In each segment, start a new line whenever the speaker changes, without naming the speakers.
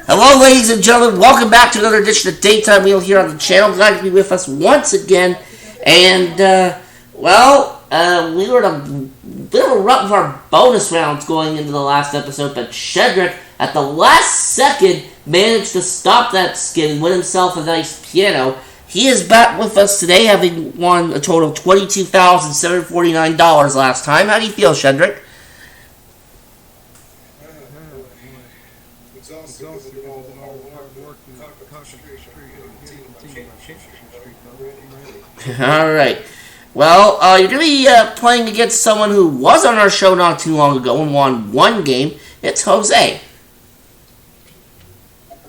Hello, ladies and gentlemen. Welcome back to another edition of Daytime Wheel here on the channel. Glad to be with us once again. And, we were in a bit of a rut with our bonus rounds going into the last episode, but Shedrick, at the last second, managed to stop that skid and win himself a nice piano. He is back with us today, having won a total of $22,749 last time. How do you feel, Shedrick? Alright. Well, you're going to be playing against someone who was on our show not too long ago and won one game. It's Jose.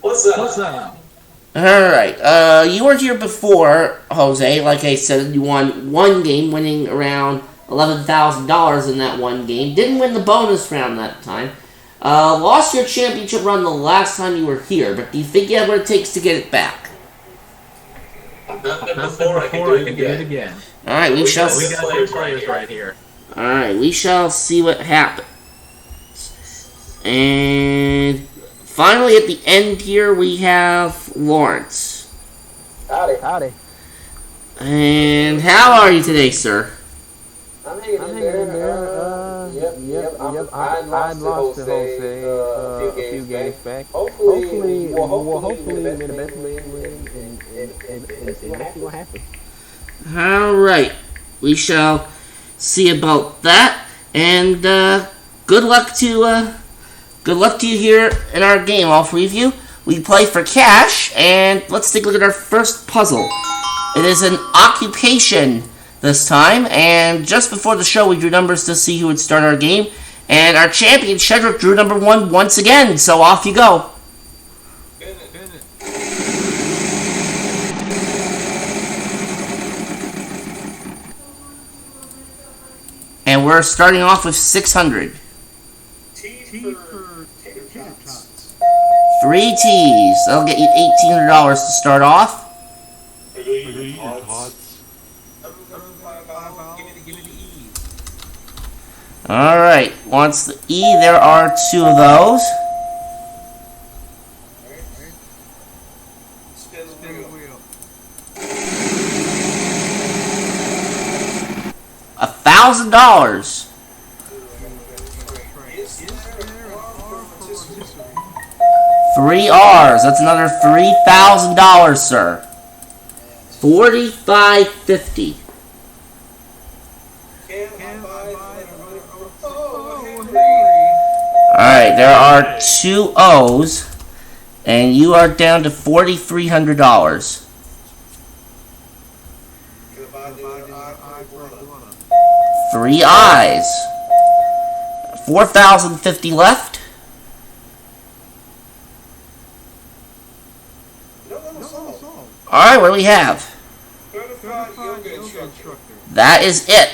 What's up?
Alright. You were here before, Jose. Like I said, you won one game, winning around $11,000 in that one game. Didn't win the bonus round that time. Lost your championship run the last time you were here, but do you think you have what it takes to get it back?
Before I can do it again.
Alright, we shall see.
We got two players right here.
Alright, we shall see what happens. And finally, at the end here, we have Lawrence.
Howdy.
And how are you today, sir?
I'm hanging in there. Yep. I lost to Jose a few games back. Hopefully, may the best man win and see what happens.
Alright, we shall see about that. And good luck to you here in our game, all three of you. We play for cash, and let's take a look at our first puzzle. It is an occupation this time, and just before the show we drew numbers to see who would start our game, and our champion Shedrick drew number 1 once again, so off you go. And we're starting off with 600. Three T's. That'll get you $1,800 to start off. Alright, once the E, there are 2 of those. $1,000. Three R's. That's another $3,000, sir. $4,550. Alright, there are 2 O's, and you are down to $4,300. 3 I's. 4,050 left. Alright, what do we have? That is it.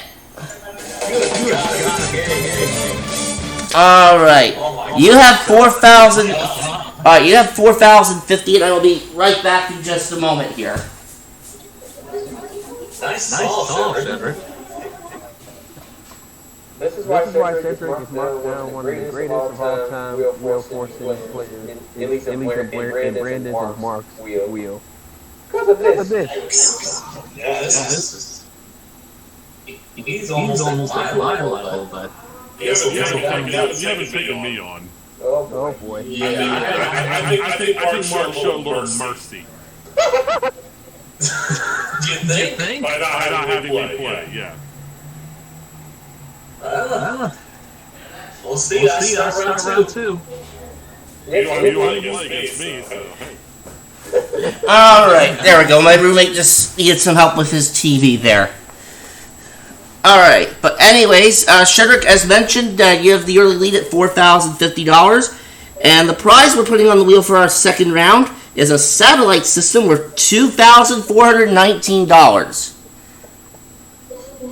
Alright. You have 4,000. Alright, you have 4,050, and I will be right back in just a moment here.
Nice solve, Shedrick.
This is why Cedric is marked down one of the greatest of all time Wheel Force players, at least in Brandon's and Mark's wheel. Because of this.
Yeah, this is. He's almost at my level, but.
You haven't taken me on.
Oh boy.
Yeah, I think Mark showed a little mercy.
Do you think?
By not having me play, yeah.
We'll see. I start round 2.
You want to play against me, so hey.
Alright, there we go. My roommate just needed some help with his TV there. Alright, but anyways, Shedrick, as mentioned, you have the early lead at $4,050. And the prize we're putting on the wheel for our second round is a satellite system worth $2,419.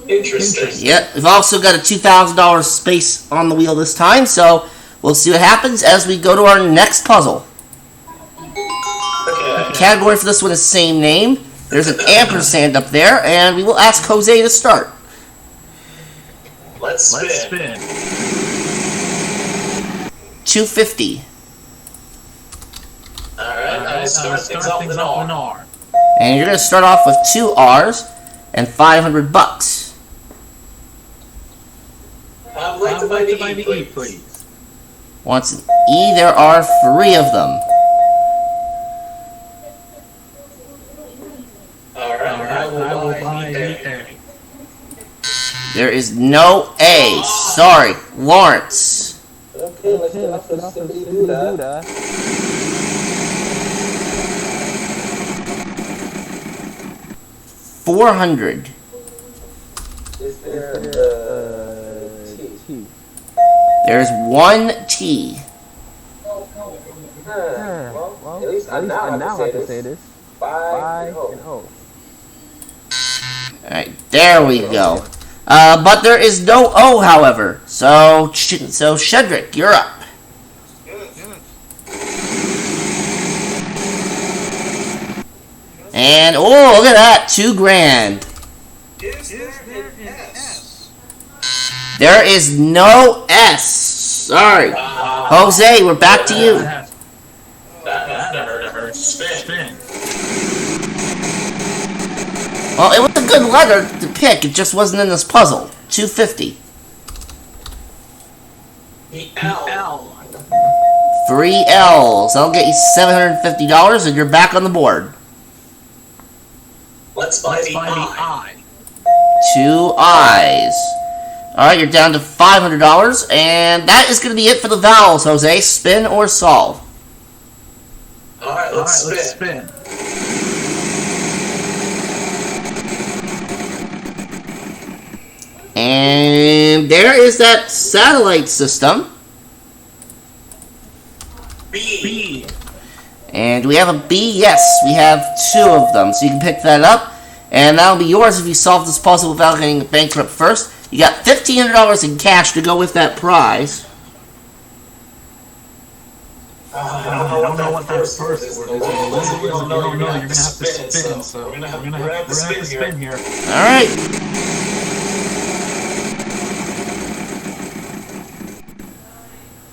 Interesting.
Yep, we've also got a $2,000 space on the wheel this time, so we'll see what happens as we go to our next puzzle.
Okay.
The category for this one is same name. There's an ampersand up there, and we will ask Jose to start.
Let's spin.
$250.
start things off with an R.
And you're going to start off with 2 R's and $500.
I'd like to buy the E, please.
Wants an E, there are 3 of them.
Alright, I will buy the A.
There is no A. Sorry, Lawrence.
Okay, let's simply do that.
400.
Is there T?
There's 1 T.
Well, at least I now have to say this. 5 and O.
Alright, there we go. But there is no O, however. So Shedrick, you're up. And, oh, look at that, $2,000.
Is there an S?
There is no S. Sorry. Jose, we're back to you.
That hurt. Spin.
Well, it was a good letter to pick. It just wasn't in this puzzle. $250.
The L.
3 L's. That'll get you $750, and you're back on the board.
Let's buy the I.
2 I's. Alright, you're down to $500, and that is going to be it for the vowels, Jose. Spin or solve.
Alright, let's spin.
And there is that satellite system.
B.
And do we have a B? Yes, we have 2 of them. So you can pick that up. And that'll be yours if you solve this puzzle without getting bankrupt first. You got $1,500 in cash to go with that prize.
I don't know what that first word is. You don't know, you're gonna have to spin, so we're gonna have to spin here.
Alright.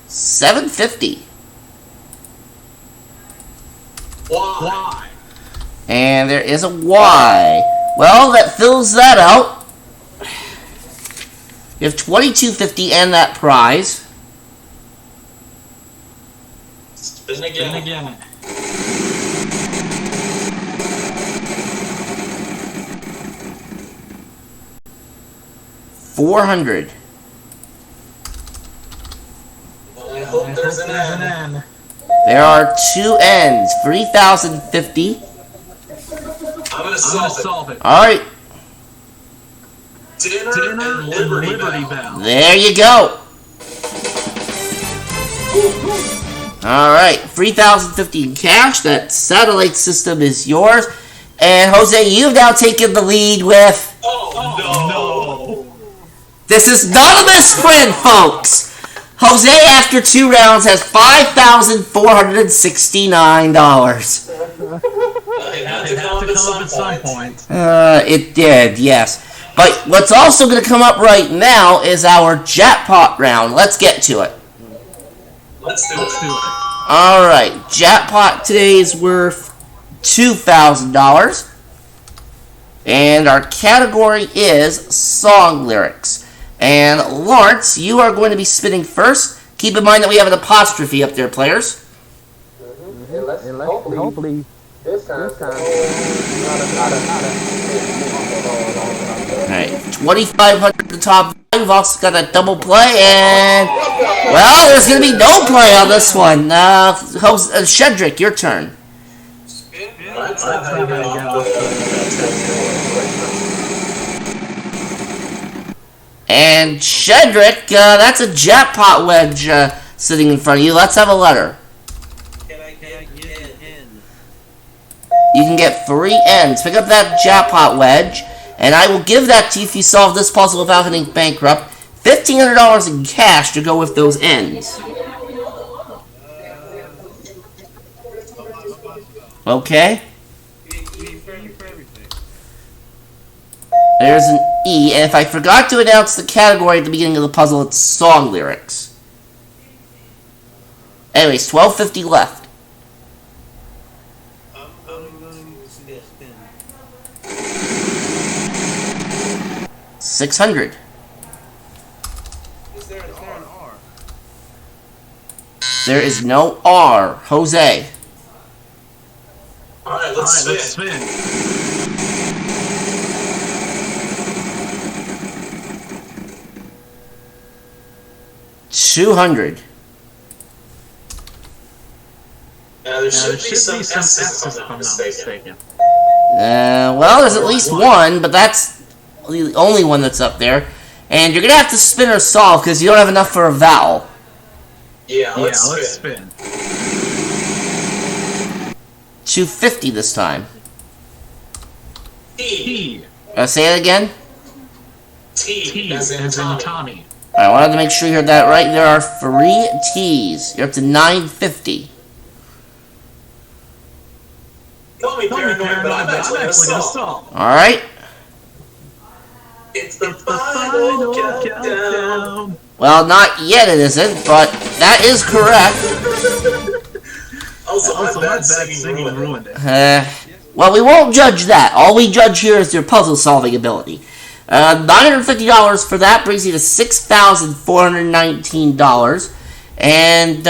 $750.
Y.
And there is a Y. Well, that fills that out. You have $22.50 and that prize.
Spin again.
$400.
I hope there's an N.
There are 2 N's. $3,050.
I'm gonna solve it.
Alright.
Dinner and Liberty Bell.
There you go. Alright. $3,050 in cash. That satellite system is yours. And Jose, you've now taken the lead with...
Oh, no.
This is not a misprint, folks. Jose, after 2 rounds, has $5,469.
It had to come up at some point.
It did, yes. But what's also going to come up right now is our jackpot round. Let's get to it.
Let's do it.
Alright, jackpot today is worth $2,000. And our category is song lyrics. And Lawrence, you are going to be spinning first. Keep in mind that we have an apostrophe up there, players.
And hopefully this time.
Alright, 2,500 at the top. We've also got a double play, and... well, there's going to be no play on this one. Shedrick, your turn. And Shedrick, that's a jackpot wedge sitting in front of you. Let's have a letter.
Can I get an N?
You can get 3 N's. Pick up that jackpot wedge, and I will give that to you if you solve this puzzle without getting bankrupt. $1,500 in cash to go with those N's. Okay? There's an E, and if I forgot to announce the category at the beginning of the puzzle, it's song lyrics. Anyways, $12.50 left. 600.
Is there an R?
There is no R. Jose.
Alright, let's spin.
200.
There should be some S's if I'm not mistaken.
Well, there's at least one, but that's the only one that's up there. And you're going to have to spin or solve because you don't have enough for a vowel.
Yeah, let's spin.
250 this time.
T.
Say it again.
T as in Tommy.
I wanted to make sure you heard that right. There are 3 T's. You're up to 950.
Call me paranoid, but I'm actually gonna solve.
Alright.
It's the final countdown.
Well, not yet it isn't, but that is correct.
Also, my bad singing ruined it.
Well, we won't judge that. All we judge here is your puzzle-solving ability. $950 for that brings you to $6,419. And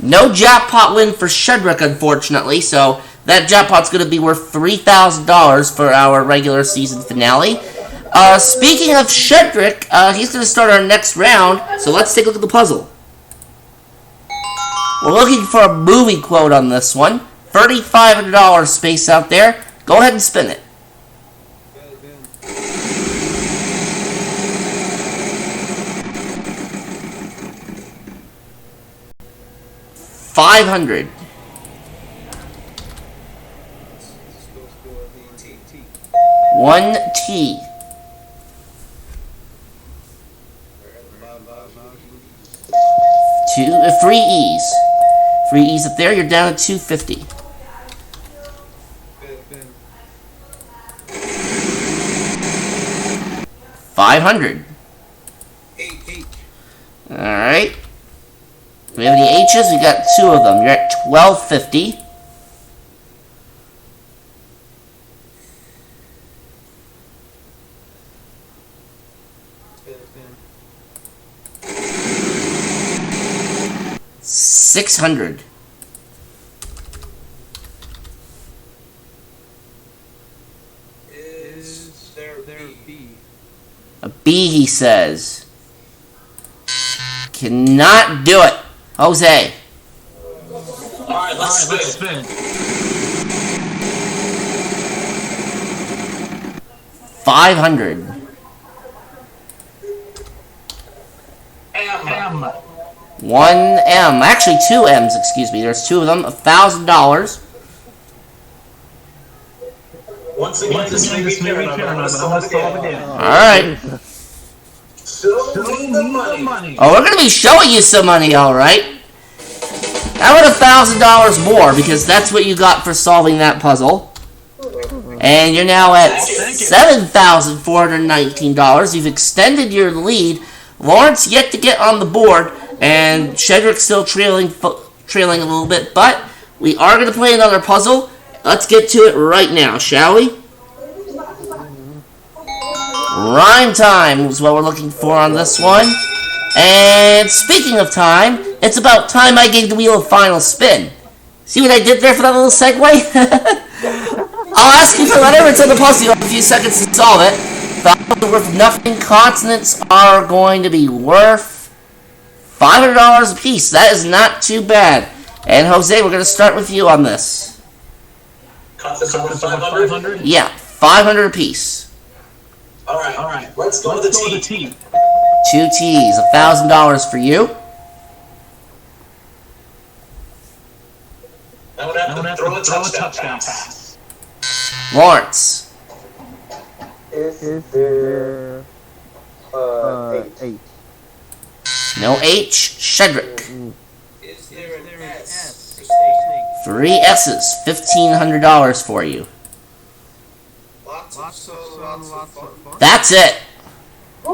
no jackpot win for Shedrick, unfortunately, so that jackpot's going to be worth $3,000 for our regular season finale. Speaking of Shedrick, he's going to start our next round, so let's take a look at the puzzle. We're looking for a movie quote on this one. $3,500 space out there. Go ahead and spin it. $500. 1 T. 3 E's. 3 E's up there, you're down to 250. $500. Alright. Do we have any H's? We got 2 of them. You're at $1,250. $600.
Is there B?
A B, he says. Cannot do it. Jose.
Alright, let's spin.
$500.
M.
1 M. Actually, 2 M's, excuse me. There's 2 of them. $1,000.
Once again, this may be paranoid, but I'm gonna solve again.
Alright.
Show me the money.
Oh, we're going to be showing you some money, alright. How about $1,000 more? Because that's what you got for solving that puzzle. And you're now at $7,419. You've extended your lead. Lawrence yet to get on the board. And Shedrick's still trailing a little bit. But we are going to play another puzzle. Let's get to it right now, shall we? Rhyme time is what we're looking for on this one. And speaking of time, it's about time I gave the wheel a final spin. See what I did there for that little segue? I'll ask you for whatever it's in the puzzle. You have a few seconds to solve it. Vowels are worth nothing. Consonants are going to be worth $500 a piece. That is not too bad. And Jose, we're going to start with you on this.
Consonants are worth 500?
Yeah, $500 a piece.
Alright. Let's go to the T.
2 T's, $1,000 for you.
I would have to throw a touchdown pass.
Lawrence.
Is there H?
No H. Shedrick.
Is there an S?
3 S's, $1,500 for you.
Lots of fun.
That's it.
This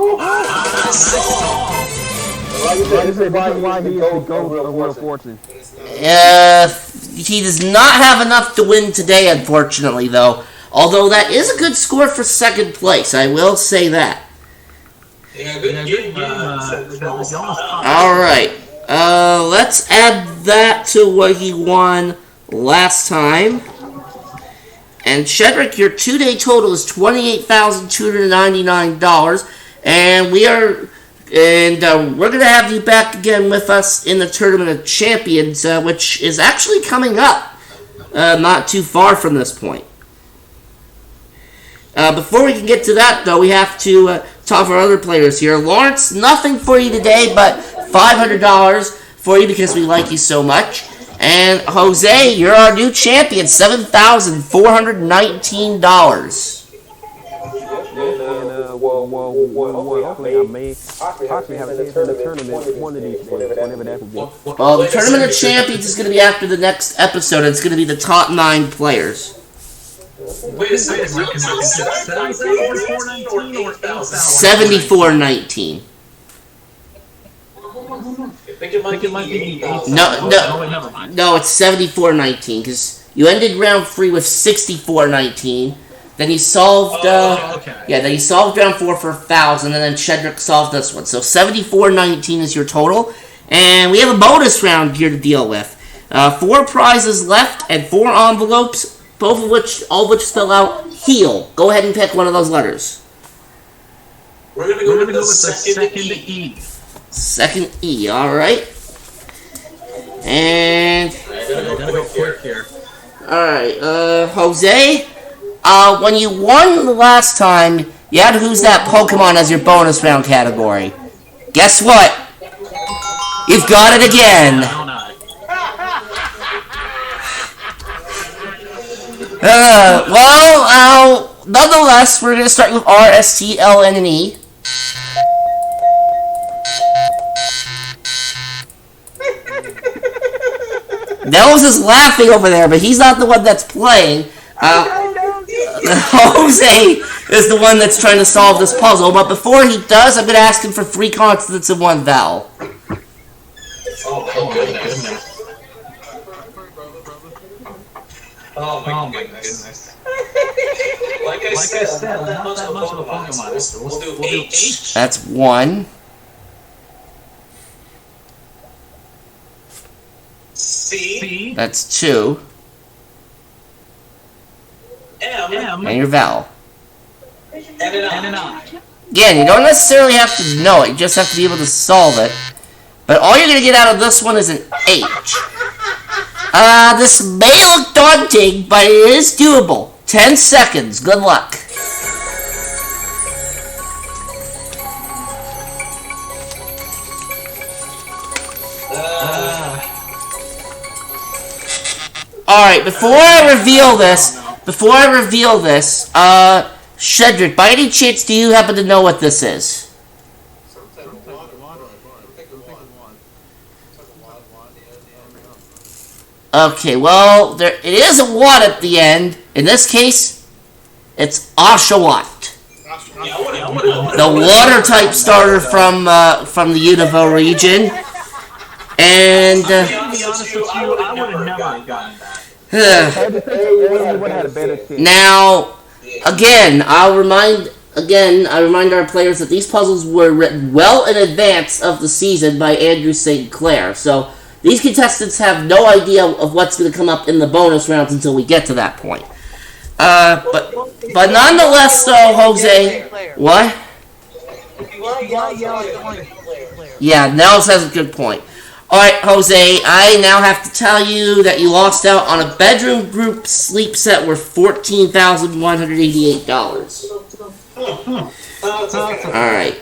is why he is the GOAT of Wheel of Fortune.
He does not have enough to win today, unfortunately, though. Although that is a good score for second place, I will say that.
Yeah, good game.
All right. Let's add that to what he won last time. And Shedrick, your 2-day total is $28,299, and we're gonna have you back again with us in the Tournament of Champions, which is actually coming up, not too far from this point. Before we can get to that, though, we have to talk for other players here. Lawrence, nothing for you today, but $500 for you because we like you so much. And Jose, you're our new champion, $7,419.
Hopefully I may possibly have a chance in the tournament one of these days, whenever that will be.
Well, the Tournament of Champions is going to be after the next episode. It's going to be the top 9 players.
Wait a second. Is it 7,419 or
7419.
I think it might be
No, it's 7419 because you ended round 3 with 6419. Then he solved, then he solved round 4 for 1,000, and then Shedrick solved this one. So 7419 is your total, and we have a bonus round here to deal with. 4 prizes left and 4 envelopes, all of which spell out HEAL. Go ahead and pick one of those letters.
We're gonna go with the second E.
Second E, alright. And
I gotta go quick here.
alright, Jose, when you won the last time, you had Who's That Pokemon as your bonus round category. Guess what? You've got it again. Nonetheless, we're going to start with R, S, T, L, N, and E. Nels is laughing over there, but he's not the one that's playing. Jose is the one that's trying to solve this puzzle, but before he does, I'm going to ask him for 3 consonants and 1 vowel.
Oh my goodness. Like I said, I'm not that much of a Pokemon. We'll do H.
That's 1.
C.
That's 2.
M.
And your vowel.
And an I.
Again, you don't necessarily have to know it, you just have to be able to solve it. But all you're going to get out of this one is an H. This may look daunting, but it is doable. 10 seconds. Good luck. Alright, before I reveal this, Shedrick, by any chance do you happen to know what this is? Okay, well, it is a watt at the end. In this case, it's Oshawott. The water type starter from the Unova region. And
To be honest with you, I would have never gotten that.
Now, again, I remind our players that these puzzles were written well in advance of the season by Andrew St. Clair. So these contestants have no idea of what's going to come up in the bonus rounds until we get to that point. But nonetheless, though, Jose, what? Yeah, Nels has a good point. Alright, Jose, I now have to tell you that you lost out on a bedroom group sleep set worth $14,188. Alright.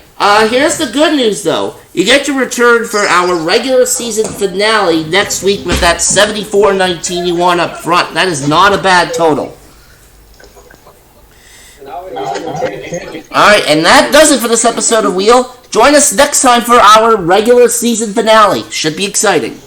Here's the good news, though. You get to return for our regular season finale next week with that 74-19 you won up front. That is not a bad total. Alright, and that does it for this episode of Wheel. Join us next time for our regular season finale. Should be exciting.